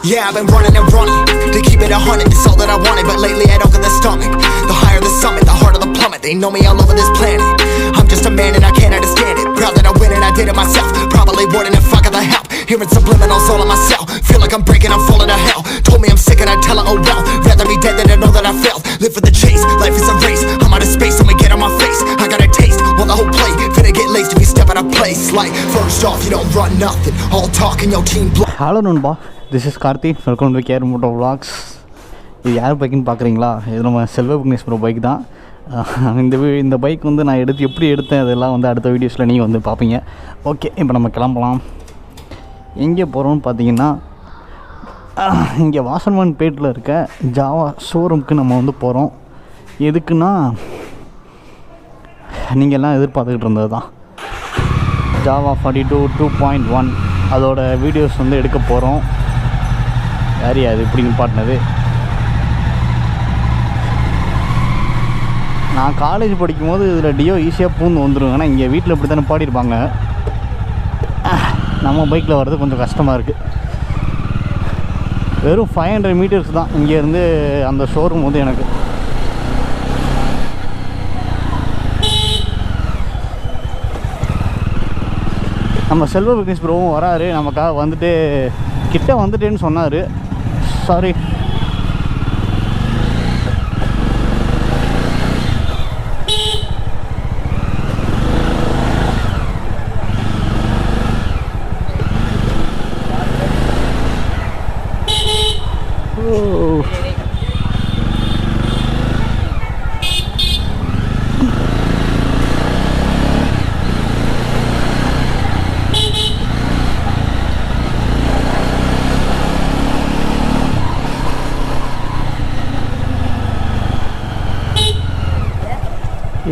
Yeah, I've been running and running to keep it 100, it's all that I wanted. But lately I don't get the stomach. The higher the summit, the harder the plummet. They know me all over this planet. I'm just a man and I can't understand it. Proud that I win and I did it myself. Probably wouldn't if I got the help. Hearing subliminals all on myself. Feel like I'm breaking, I'm falling to hell. Told me I'm sick and I tell her, oh well. Rather be dead than to know that I failed. Live for the chase, life is a race. I'm out of space, let me get on my face. I got a taste, want the whole plate. Finna get laced if you step out of place. Like, first off, you don't run nothing. All talk and your team blow. Hello Nanba, this is Karthi. Welcome to krmotovlogs. இது யார் பைக்குன்னு பார்க்குறீங்களா? இது நம்ம செல்வபுக்னேஷ் bro bike தான். இந்த bike வந்து நான் எப்படி எடுத்தேன் அதெல்லாம் வந்து அடுத்த வீடியோஸில் நீங்கள் வந்து பார்ப்பீங்க. ஓகே, இப்போ நம்ம கிளம்பலாம். எங்கே போகிறோம்னு பார்த்தீங்கன்னா, இங்கே வாஷர்மேன்பேட்டில் இருக்க ஜாவா ஷோரூமுக்கு நம்ம வந்து போகிறோம். எதுக்குன்னா, நீங்கள் எல்லாம் எதிர்பார்த்துக்கிட்டு இருந்தது தான் ஜாவா 42.2.1 அதோட வீடியோஸ் வந்து எடுக்க போகிறோம். யார் அது இப்படி நிப்பாட்டினது? நான் காலேஜ் படிக்கும்போது இதில் டியோ ஈஸியாக பூந்து வந்துடும். ஆனால் இங்கே வீட்டில் இப்படி தானே பாடியிருப்பாங்க. நம்ம பைக்கில் வர்றது கொஞ்சம் கஷ்டமாக இருக்குது. வெறும் 500 மீட்டர்ஸ் தான் இங்கேருந்து அந்த ஷோரூம் வந்து எனக்கு. நம்ம செல்வபுக்னேஷ் ப்ரோவும் வராரு நமக்காக. வந்துட்டு கிட்ட வந்துட்டேன்னு சொன்னார். சாரி,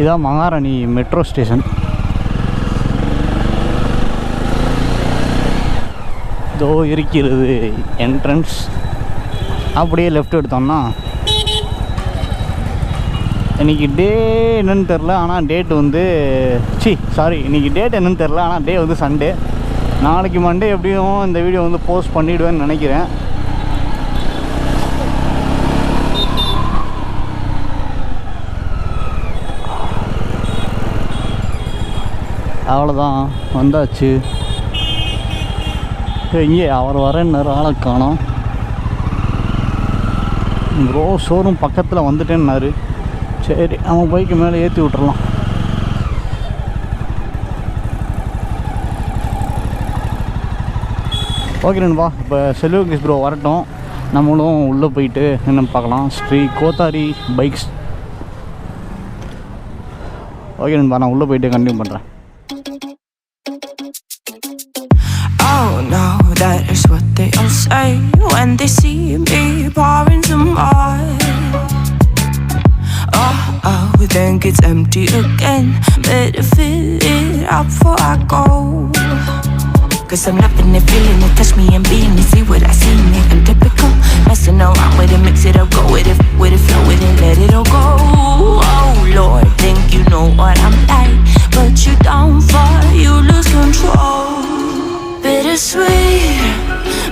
இதான் மகாராணி மெட்ரோ ஸ்டேஷன். இதோ இருக்கிறது என்ட்ரன்ஸ். அப்படியே லெஃப்ட் எடுத்தோம்னா, இன்றைக்கி டே என்னன்னு தெரில, ஆனால் டேட் வந்து இன்றைக்கி டேட் என்னன்னு தெரில, ஆனால் டே வந்து சண்டே. நாளைக்கு மண்டே எப்படியும் இந்த வீடியோ வந்து போஸ்ட் பண்ணிவிடுவேன்னு நினைக்கிறேன். அவ்வளோதான், வந்தாச்சு. இங்கே அவர் வரேன்னாரு, ஆளை காணோம். ப்ரோ ஷோரூம் பக்கத்தில் வந்துட்டேன்னாரு. சரி, அவன் பைக்கு மேலே ஏற்றி விட்டுறலாம். ஓகே நண்பா, இப்போ செல்வபுக்னேஷ் ப்ரோ வரட்டும், நம்மளும் உள்ளே போயிட்டு என்னென்னு பார்க்கலாம். ஸ்ரீ கோத்தாரி பைக்ஸ். ஓகே நண்பா, நான் உள்ளே போயிட்டு கண்டினியூ பண்ணுறேன். That is what they all say when they see me pouring some more. Oh, then gets empty again. Better fill it up before I go. Cause I'm loving it, feeling it, touch me and being it. See what I seen it, I'm typical. Messing around with it, mix it up, go with it, flow with it, let it all go. Oh Lord, think you know what I'm like, but you don't fall, you lose control. Bittersweet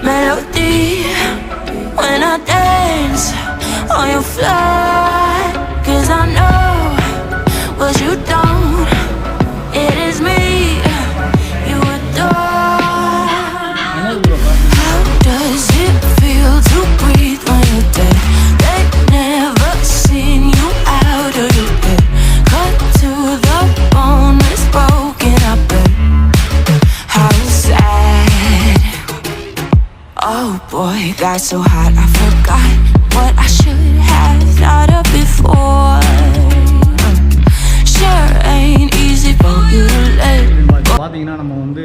melody when I dance on your fly. Cause I know what you don't, it is me you adore. How does it feel to breathe when you're dead? They've never seen you out of your bed. Cut to the bone, it's broken up and how sad. Oh boy, got so hot I forgot what I should have thought of before. Sure ain't easy for you to let. பார்த்தீங்கன்னா நம்ம வந்து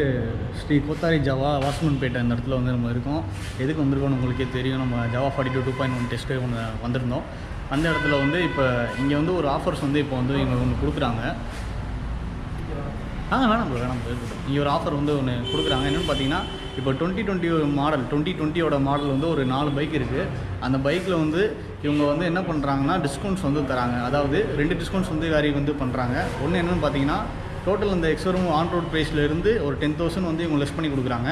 Sri Kothari Java வாஷர்மேன்பேட் அந்த இடத்துல வந்து நம்ம இருக்கோம். எதுக்கு வந்திருக்கோம்னு உங்களுக்கே தெரியும். நம்ம ஜாவா 42.2.1 டெஸ்ட்டு ஒன்று வந்திருந்தோம். அந்த இடத்துல வந்து இப்போ இங்கே வந்து ஒரு ஆஃபர்ஸ் வந்து இப்போ வந்து இவங்க ஒன்று கொடுக்குறாங்க. வேணாம் ப்ரோ, இங்கே ஒரு ஆஃபர் வந்து ஒன்று கொடுக்குறாங்க. என்னென்னு பார்த்தீங்கன்னா, இப்போ 2020 மாடல் வந்து ஒரு 4 பைக் இருக்குது. அந்த பைக்கில் வந்து இவங்க வந்து என்ன பண்ணுறாங்கன்னா டிஸ்கவுண்ட்ஸ் வந்து தராங்க. அதாவது 2 டிஸ்கவுண்ட்ஸ் வந்து வேறு வந்து பண்ணுறாங்க. ஒன்று என்னென்னு பார்த்தீங்கன்னா டோட்டல் இந்த எக்ஸ்ஷோரூம் ஆன் ரோட் ப்ரைஸ்லேருந்து ஒரு 10,000 வந்து இவங்க லெஸ் பண்ணி கொடுக்குறாங்க.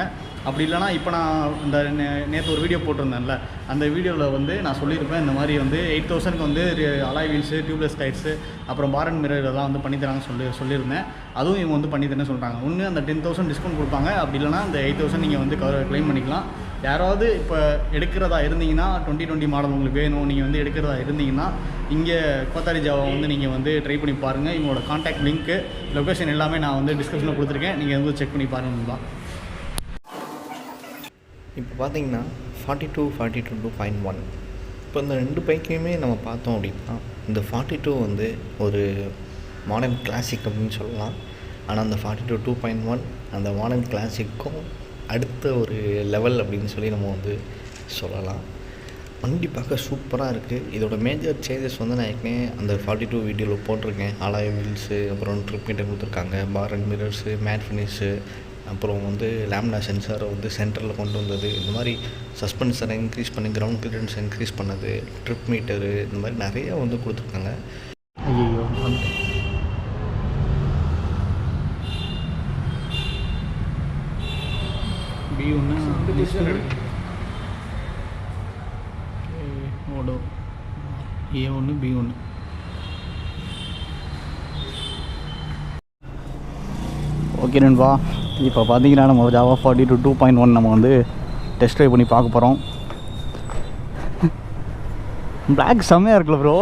அப்படி இல்லைனா இப்போ நான் இந்த நேற்று ஒரு வீடியோ போட்டிருந்தேன்ல, அந்த வீடியோவில் வந்து நான் சொல்லியிருப்பேன் இந்த மாதிரி வந்து 8,000க்கு வந்து அலாய் வீல்ஸு, டியூப்லெஸ் டயர்ஸு, அப்புறம் பார் அண்ட் மிரர் இதெல்லாம் வந்து பண்ணித்தராங்கன்னு சொல்லியிருந்தேன். அதுவும் இவங்க வந்து பண்ணித்தரேன்னு சொல்கிறாங்க. ஒன்று அந்த 10,000 டிஸ்கவுண்ட் கொடுப்பாங்க, அப்படி இல்லைனா அந்த 8,000 நீங்கள் வந்து க்ளைம் பண்ணிக்கலாம். யாராவது இப்போ எடுக்கிறதா இருந்தீங்கன்னா 2020 மாடல் உங்களுக்கு வேணும், நீங்கள் வந்து எடுக்கிறதா இருந்தீங்கன்னா இங்கே கோத்தாரி ஜாவா வந்து நீங்கள் வந்து ட்ரை பண்ணி பாருங்கள். இவங்களோட கான்டாக்ட் லிங்க்கு, லொக்கேஷன் எல்லாமே நான் வந்து டிஸ்கிரிப்ஷனில் கொடுத்துருக்கேன். நீங்கள் வந்து செக் பண்ணி பாருங்கப்பா. இப்போ பார்த்தீங்கன்னா 42, 42.1 இப்போ இந்த 2 பைக்கையுமே நம்ம பார்த்தோம் அப்படின்னா, இந்த 42 வந்து ஒரு மாடர்ன் கிளாசிக் அப்படின்னு சொல்லலாம். ஆனால் அந்த 42 2.1 அந்த மாடர்ன் கிளாசிக்கும் அடுத்த ஒரு லெவல் அப்படின்னு சொல்லி நம்ம வந்து சொல்லலாம். வண்டி பார்க்க சூப்பராக இருக்குது. இதோட மேஜர் சேஞ்சஸ் வந்து நான் ஏற்கனவே அந்த 42 வீடியோவில் போட்டிருக்கேன். அலாய் வீல்ஸு, அப்புறம் ட்ரிப் மீட்டர் கொடுத்துருக்காங்க, பார் அண்ட் மிரர்ஸு, மேட் ஃபினிஷு, அப்புறம் வந்து லேம்டா சென்சாரை வந்து சென்டரில் கொண்டு வந்தது. இந்த மாதிரி சஸ்பென்சரை இன்க்ரீஸ் பண்ணி கிரவுண்ட் கிளியரன்ஸ் இன்க்ரீஸ் பண்ணது, ட்ரிப் மீட்டரு, இந்த மாதிரி நிறையா வந்து கொடுத்துருக்காங்க. ஐயோ B1 ஓடோ A1 B1. ஓகே நண்பா, இப்போ பார்த்தீங்கன்னா நம்ம ஜாவா 42 2.1 நம்ம வந்து டெஸ்ட் ட்ரைவ் பண்ணி பார்க்க போகிறோம். பிளாக் செம்மையாக இருக்குல்ல ப்ரோ.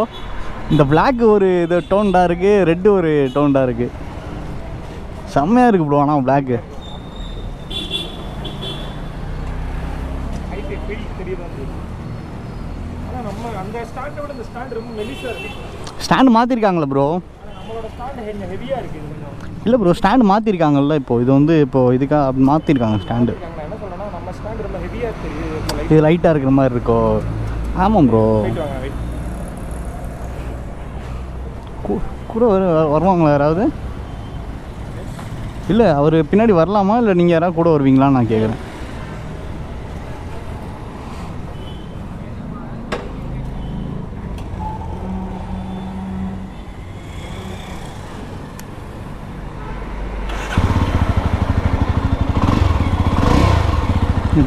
இந்த பிளாக் ஒரு இது டோன்டாக இருக்குது, ரெட்டு ஒரு டோன்டாக இருக்குது. செம்மையாக இருக்குது ப்ரோ. ஆனால் பிளாக்கு ஸ்டாண்டு மாற்றிருக்காங்களா ப்ரோ? இல்லை ப்ரோ, ஸ்டாண்டு மாற்றிருக்காங்கல்ல. இப்போது இது வந்து இப்போது இதுக்காக மாற்றிருக்காங்க ஸ்டாண்டு. இது லைட்டாக இருக்கிற மாதிரி இருக்கோ? ஆமாம் ப்ரோ. கூட வருவாங்களா யாராவது? இல்லை அவர் பின்னாடி வரலாமா, இல்லை நீங்கள் யாராவது கூட வருவீங்களான்னு நான் கேட்குறேன்.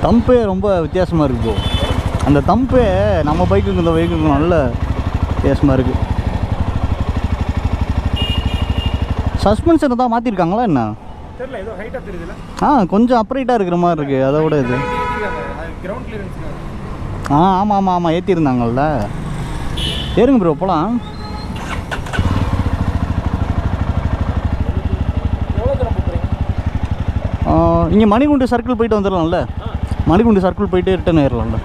தம்பே ரொம்ப வித்தியாசமாக இருக்குது ப்ரோ. அந்த தம்பே நம்ம பைக்குக்கு இந்த பைக்குக்கு நல்ல வித்தியாசமாக இருக்குது. சஸ்பென்ஷனை தான் மாற்றிருக்காங்களா என்ன? கொஞ்சம் அப்ரைட்டாக இருக்கிற மாதிரி இருக்குது. அதோட இது ஆமாம் ஆமாம் ஆமாம் ஏற்றிருந்தாங்கள்ல. ஏறுங்க ப்ரோ போகலாம். இங்கே மணிகுண்டு சர்க்கிள் போயிட்டு வந்துடலாம்ல. மணிகுண்டு சர்க்கிள் போயிட்டு ரிட்டன் ஆயிடலாம்ல.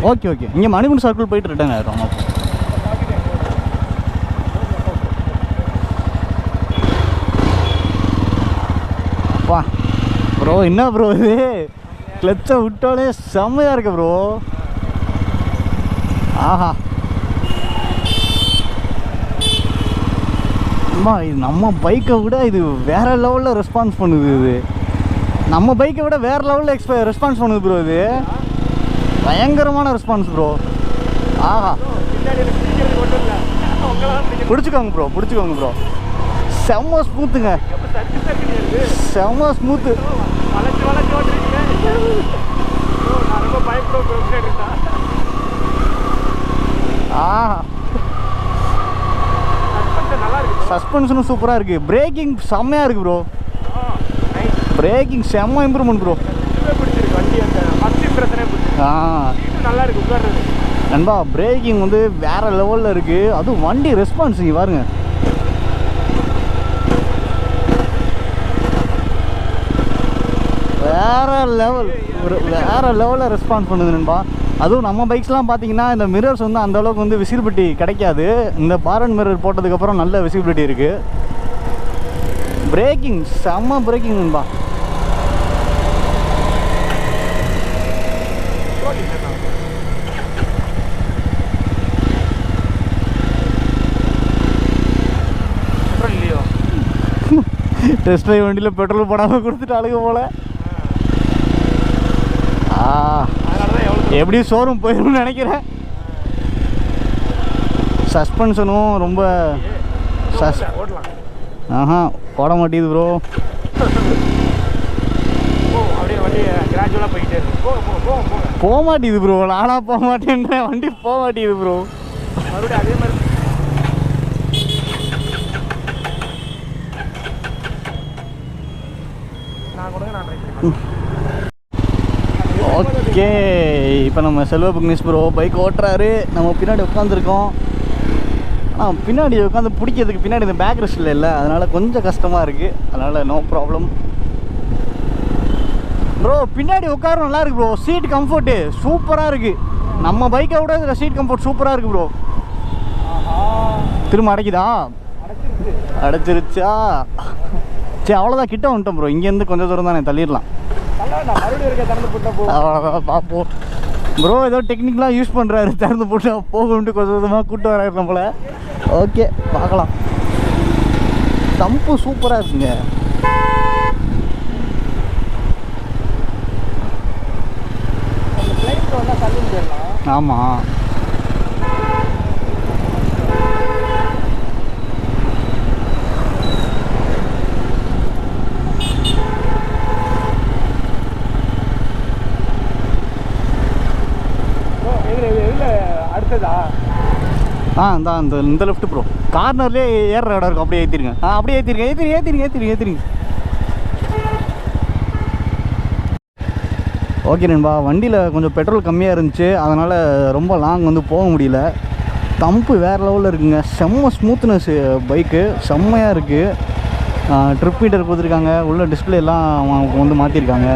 Okay okay. இங்கே மணிகுண்டு சர்க்கிள் போயிட்டு ரிட்டன் ஆயிடும். அப்பா ப்ரோ, என்ன ப்ரோ இது கிளச்சை விட்டாலே செம்மையாக இருக்கு ப்ரோ. ஆஹா அம்மா, இது நம்ம பைக்கை விட இது வேறு லெவலில் ரெஸ்பான்ஸ் பண்ணுது. இது நம்ம பைக்கை விட வேறு லெவலில் ரெஸ்பான்ஸ் பண்ணுது ப்ரோ. இது பயங்கரமான ரெஸ்பான்ஸ் ப்ரோ. ஆஹா, பிடிச்சிக்கோங்க ப்ரோ, பிடிச்சிக்கோங்க ப்ரோ. செம்ம ஸ்மூத்துங்க, செம்ம ஸ்மூத்து. ஆஹா, சஸ்பென்ஷனும் சூப்பராக இருக்குது. பிரேக்கிங் செம்மையாக இருக்குது ப்ரோ. பிரேக்கிங் செம்ம இம்ப்ரூவ்மெண்ட் ப்ரோ. நண்பா, பிரேக்கிங் வந்து வேறு லெவலில் இருக்குது. அதுவும் வண்டி ரெஸ்பான்ஸ் இங்கே பாருங்க. வேறு லெவல், ஒரு வேறு லெவலில் ரெஸ்பான்ஸ் பண்ணுது நண்பா. அதுவும் நம்ம பைக்ஸ்லாம் பார்த்தீங்கன்னா இந்த மிரர்ஸ் வந்து அந்தளவுக்கு வந்து விசிபிலிட்டி கிடைக்காது. இந்த பார் அண்ட் மிரர் போட்டதுக்கப்புறம் நல்ல விசிபிலிட்டி இருக்குது. பிரேக்கிங் செம்ம பிரேக்கிங் நண்பா. டெஸ்ட் ட்ரைவ் வண்டியில் பெட்ரோல் போடாமல் கொடுத்துட்டு அழுக போல. எப்படியும் ஷோரூம் போயிடும்னு நினைக்கிறேன். சஸ்பென்ஷனும் ரொம்ப ஆஹா ஓட மாட்டேங்குது ப்ரோ. அப்படியே வண்டி கிராஜுவலாக போயிட்டே இருக்கு. போக மாட்டேங்குது ப்ரோ. நானாக போக மாட்டேன்றேன், வண்டி போக மாட்டேங்குது ப்ரோ. மறுபடியும் அதே மாதிரி நான் ட்ரை பண்ணேன். ஓகே, இப்போ நம்ம செல்வ புக்னேஷ் ப்ரோ பைக் ஓட்டுறாரு. நம்ம பின்னாடி உட்காந்துருக்கோம். ஆனால் பின்னாடி உட்காந்து பிடிக்கிறதுக்கு பின்னாடி இந்த பேக் ரெஸ்ட் இல்லை, அதனால் கொஞ்சம் கஷ்டமாக இருக்குது. அதனால் நோ ப்ராப்ளம் ப்ரோ. பின்னாடி உட்காரம் நல்லா இருக்குது ப்ரோ. சீட் கம்ஃபர்ட்டு சூப்பராக இருக்குது. நம்ம பைக்கை விட இதில் சீட் கம்ஃபர்ட் சூப்பராக இருக்குது ப்ரோ. திரும்ப அடைக்குதா? அடைச்சிருச்சா? சரி அவ்வளோதான், கிட்ட வந்துட்டோம் ப்ரோ. இங்கேருந்து கொஞ்சம் தூரம் தானே, தள்ளிடலாம். அவ்வளோதான், பார்ப்போம் ப்ரோ. ஏதோ டெக்னிக்கெலாம் யூஸ் பண்ணுறாரு, திறந்து போட்டு போகணுன்ட்டு கொஞ்சம் கொஞ்சமாக கூட்டு வராரு நம்மள. ஓகே பார்க்கலாம். தம்பு சூப்பராக இருக்குங்க. ஆமாம், அடுத்ததா இந்த லெஃப்ட் ப்ரோ. கார்னர்லேயே ஏறுற இடம் இருக்கும், அப்படியே ஏற்றிருங்க. அப்படியே ஏற்றிருங்க. ஓகே நண்பா, வண்டியில் கொஞ்சம் பெட்ரோல் கம்மியாக இருந்துச்சு, அதனால் ரொம்ப லாங் வந்து போக முடியல. தம்பு வேறு லெவலில் இருக்குங்க. செம்ம ஸ்மூத்னஸ் பைக்கு, செம்மையாக இருக்குது. ட்ரிப் மீட்டர் கொடுத்துருக்காங்க, உள்ள டிஸ்பிளே எல்லாம் வந்து மாற்றிருக்காங்க.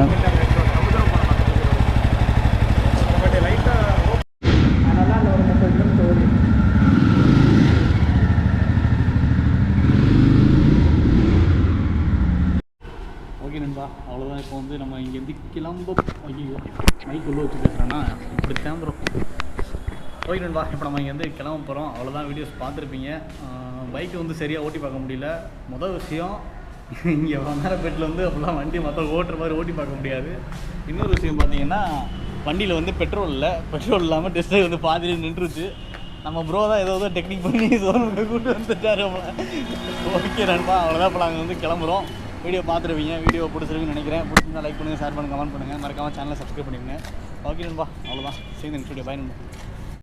ஓகே நண்பா, அவ்வளோதான். இப்போ வந்து நம்ம இங்கேருந்து கிளம்ப. ஐயோ மைக் உள்ள வச்சு பேசுகிறேன்னா இப்படி தேம்புறோம். ஓகே நண்பா, இப்போ நம்ம இங்கேருந்து கிளம்ப போகிறோம். அவ்வளோதான். வீடியோஸ் பார்த்துருப்பீங்க. பைக்கை வந்து சரியாக ஓட்டி பார்க்க முடியல. மொதல் விஷயம், இங்கே வண்ணாரப்பேட்டில் வந்து அப்படிலாம் வண்டி மற்ற ஓட்டுற மாதிரி ஓட்டி பார்க்க முடியாது. இன்னொரு விஷயம் பார்த்தீங்கன்னா, வண்டியில் வந்து பெட்ரோல் இல்லை. பெட்ரோல் இல்லாமல் டெஸ்ட்டை வந்து பாதியில் நின்றுச்சு. நம்ம ப்ரோ தான் ஏதோ டெக்னிக் பண்ணி சோர்ந்து கூட்டு வந்துட்டாரு நம்மளை. ஓகே நண்பா, அவ்வளோதான். இப்போ நாங்கள் வந்து கிளம்புறோம். வீடியோ பார்த்துருவீங்க. வீடியோ பிடிச்சிருக்குன்னு நினைக்கிறேன். பிடிச்சிருந்தா லைக் பண்ணுங்கள், ஷேர் பண்ணுங்கள், கமெண்ட் பண்ணுங்கள். மறக்காமல் சேனலை சப்ஸ்கிரைப் பண்ணிடுங்க. ஓகே நண்பா, அவ்வளோதான். சரி நெக்ஸ்ட் வீடியோ. பை நண்பா.